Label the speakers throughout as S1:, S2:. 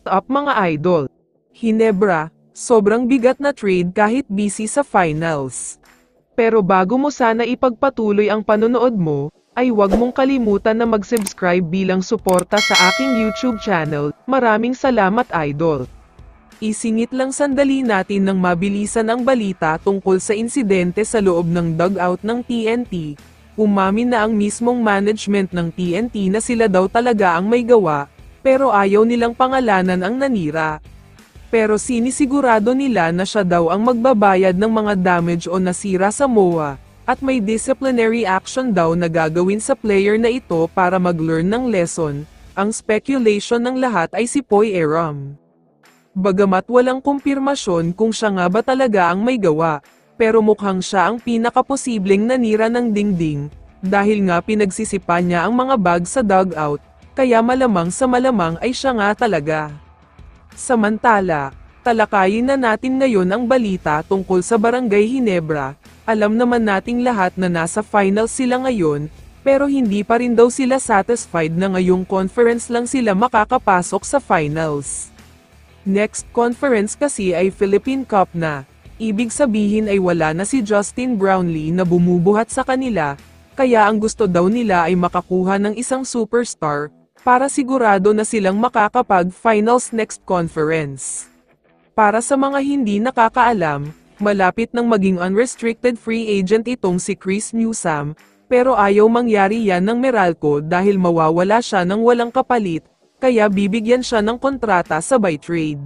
S1: Up mga idol. Hinebra, sobrang bigat na trade kahit busy sa finals. Pero bago mo sana ipagpatuloy ang panonood mo, ay huwag mong kalimutan na mag-subscribe bilang suporta sa aking YouTube channel. Maraming salamat idol. Isingit lang sandali natin ng mabilisan ang balita tungkol sa insidente sa loob ng dugout ng TNT. Umamin na ang mismong management ng TNT na sila daw talaga ang may gawa, pero ayaw nilang pangalanan ang nanira. Pero sinisigurado nila na siya daw ang magbabayad ng mga damage o nasira sa MOA, at may disciplinary action daw na gagawin sa player na ito para mag-learn ng lesson. Ang speculation ng lahat ay si Poy Aram. Bagamat walang kumpirmasyon kung siya nga ba talaga ang may gawa, pero mukhang siya ang pinakaposibleng nanira ng dingding, dahil nga pinagsisipa niya ang mga bag sa dugout, kaya malamang sa malamang ay siya nga talaga. Samantala, talakayin na natin ngayon ang balita tungkol sa Barangay Hinebra. Alam naman nating lahat na nasa finals sila ngayon, pero hindi pa rin daw sila satisfied na ngayong conference lang sila makakapasok sa finals. Next conference kasi ay Philippine Cup na. Ibig sabihin ay wala na si Justin Brownlee na bumubuhat sa kanila, kaya ang gusto daw nila ay makakuha ng isang superstar, para sigurado na silang makakapag-finals next conference. Para sa mga hindi nakakaalam, malapit nang maging unrestricted free agent itong si Chris Newsome, pero ayaw mangyari yan ng Meralco dahil mawawala siya ng walang kapalit, kaya bibigyan siya ng kontrata sa by trade.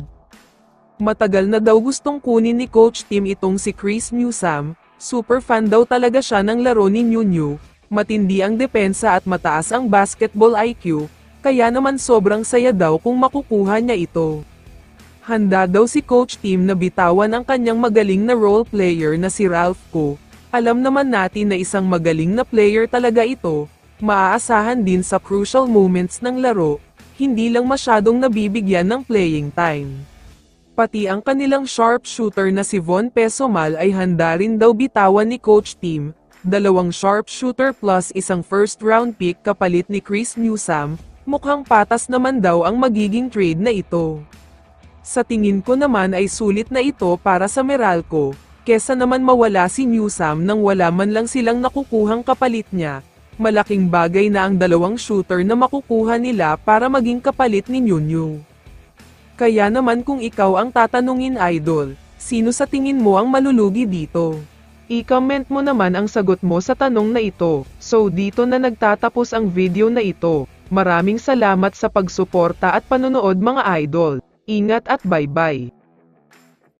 S1: Matagal na daw gustong kunin ni Coach Tim itong si Chris Newsome, super fan daw talaga siya ng laro ni Nunyu, matindi ang depensa at mataas ang basketball IQ, kaya naman sobrang saya daw kung makukuha niya ito. Handa daw si Coach Tim na bitawan ang kanyang magaling na role player na si Ralph Ko. Alam naman natin na isang magaling na player talaga ito, maaasahan din sa crucial moments ng laro, hindi lang masyadong nabibigyan ng playing time. Pati ang kanilang sharpshooter na si Von Pesomal ay handa rin daw bitawan ni Coach Tim, 2 sharpshooter plus isang first round pick kapalit ni Chris Newsome, mukhang patas naman daw ang magiging trade na ito. Sa tingin ko naman ay sulit na ito para sa Meralco, kesa naman mawala si Newsome nang wala man lang silang nakukuhang kapalit niya. Malaking bagay na ang 2 shooter na makukuha nila para maging kapalit ni Nunyu. Kaya naman kung ikaw ang tatanungin idol, sino sa tingin mo ang malulugi dito? I-comment mo naman ang sagot mo sa tanong na ito. So dito na nagtatapos ang video na ito. Maraming salamat sa pagsuporta at panonood mga idol. Ingat at bye-bye.